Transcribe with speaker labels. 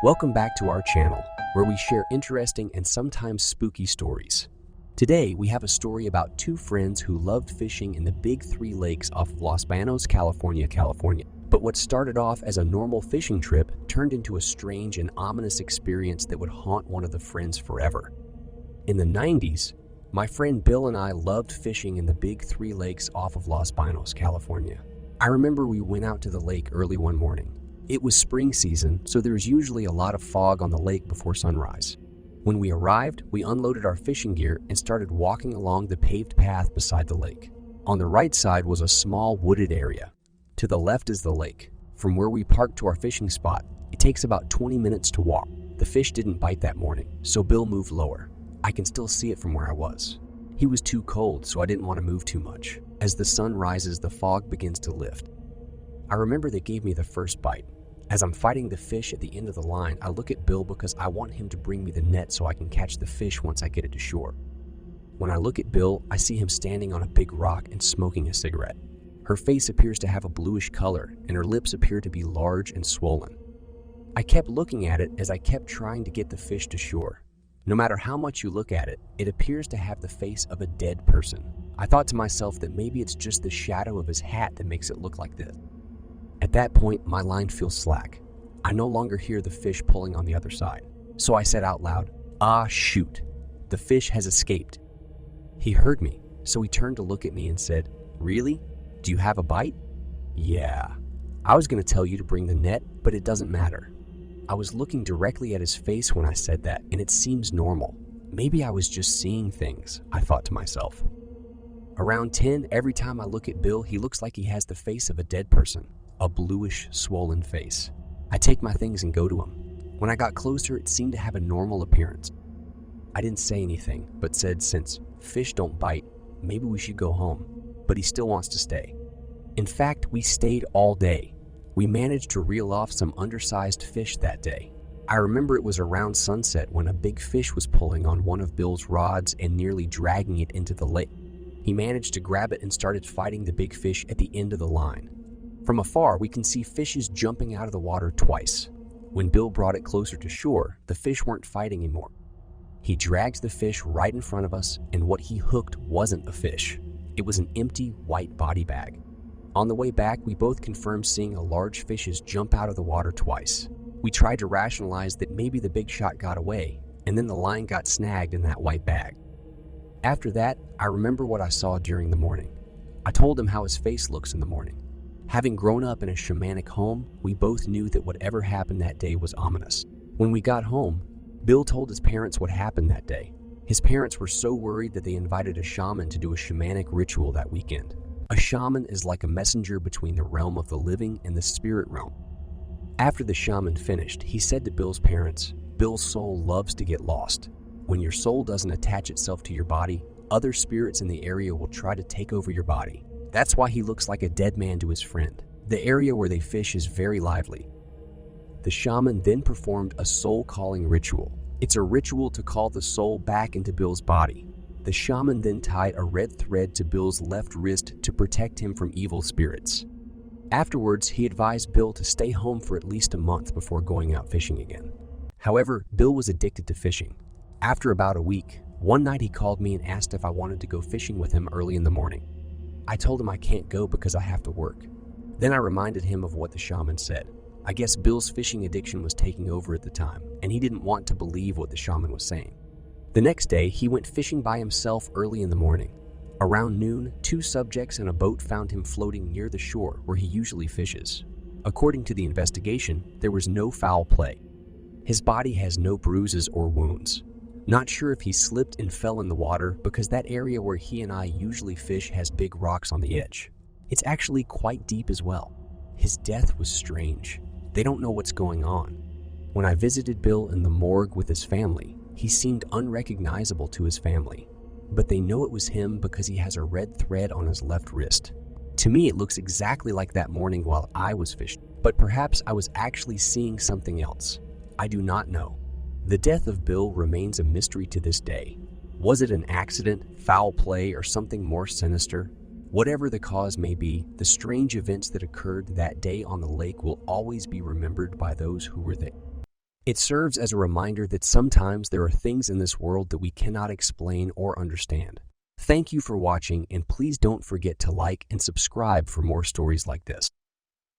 Speaker 1: Welcome back to our channel, where we share interesting and sometimes spooky stories. Today, we have a story about two friends who loved fishing in the Big Three Lakes off of Los Banos, California. But what started off as a normal fishing trip turned into a strange and ominous experience that would haunt one of the friends forever. In the 90s, my friend Bill and I loved fishing in the Big Three Lakes off of Los Banos, California. I remember we went out to the lake early one morning. It was spring season, so there was usually a lot of fog on the lake before sunrise. When we arrived, we unloaded our fishing gear and started walking along the paved path beside the lake. On the right side was a small wooded area. To the left is the lake. From where we parked to our fishing spot, it takes about 20 minutes to walk. The fish didn't bite that morning, so Bill moved lower. I can still see it from where I was. He was too cold, so I didn't want to move too much. As the sun rises, the fog begins to lift. I remember they gave me the first bite. As I'm fighting the fish at the end of the line, I look at Bill because I want him to bring me the net so I can catch the fish once I get it to shore. When I look at Bill, I see him standing on a big rock and smoking a cigarette. Her face appears to have a bluish color, and her lips appear to be large and swollen. I kept looking at it as I kept trying to get the fish to shore. No matter how much you look at it, it appears to have the face of a dead person. I thought to myself that maybe it's just the shadow of his hat that makes it look like this. At that point, my line feels slack. I no longer hear the fish pulling on the other side. So I said out loud, "Ah, shoot, the fish has escaped." He heard me, so he turned to look at me and said, "Really? Do you have a bite?" "Yeah. I was going to tell you to bring the net, but it doesn't matter." I was looking directly at his face when I said that, and it seems normal. Maybe I was just seeing things, I thought to myself. Around 10, every time I look at Bill, he looks like he has the face of a dead person, a bluish, swollen face. I take my things and go to him. When I got closer, it seemed to have a normal appearance. I didn't say anything, but said since fish don't bite, maybe we should go home. But he still wants to stay. In fact, we stayed all day. We managed to reel off some undersized fish that day. I remember it was around sunset when a big fish was pulling on one of Bill's rods and nearly dragging it into the lake. He managed to grab it and started fighting the big fish at the end of the line. From afar, we can see fishes jumping out of the water twice. When Bill brought it closer to shore, the fish weren't fighting anymore. He drags the fish right in front of us, and what he hooked wasn't a fish. It was an empty white body bag. On the way back, we both confirmed seeing a large fishes jump out of the water twice. We tried to rationalize that maybe the big shot got away, and then the line got snagged in that white bag. After that, I remember what I saw during the morning. I told him how his face looks in the morning. Having grown up in a shamanic home, we both knew that whatever happened that day was ominous. When we got home, Bill told his parents what happened that day. His parents were so worried that they invited a shaman to do a shamanic ritual that weekend. A shaman is like a messenger between the realm of the living and the spirit realm. After the shaman finished, he said to Bill's parents, "Bill's soul loves to get lost. When your soul doesn't attach itself to your body, other spirits in the area will try to take over your body. That's why he looks like a dead man to his friend. The area where they fish is very lively." The shaman then performed a soul-calling ritual. It's a ritual to call the soul back into Bill's body. The shaman then tied a red thread to Bill's left wrist to protect him from evil spirits. Afterwards, he advised Bill to stay home for at least a month before going out fishing again. However, Bill was addicted to fishing. After about a week, one night he called me and asked if I wanted to go fishing with him early in the morning. I told him I can't go because I have to work. Then I reminded him of what the shaman said. I guess Bill's fishing addiction was taking over at the time, and he didn't want to believe what the shaman was saying. The next day, he went fishing by himself early in the morning. Around noon, two subjects in a boat found him floating near the shore where he usually fishes. According to the investigation, there was no foul play. His body has no bruises or wounds. Not sure if he slipped and fell in the water because that area where he and I usually fish has big rocks on the edge. It's actually quite deep as well. His death was strange. They don't know what's going on. When I visited Bill in the morgue with his family, he seemed unrecognizable to his family, but they know it was him because he has a red thread on his left wrist. To me, it looks exactly like that morning while I was fishing, but perhaps I was actually seeing something else. I do not know. The death of Bill remains a mystery to this day. Was it an accident, foul play, or something more sinister? Whatever the cause may be, the strange events that occurred that day on the lake will always be remembered by those who were there. It serves as a reminder that sometimes there are things in this world that we cannot explain or understand. Thank you for watching, and please don't forget to like and subscribe for more stories like this.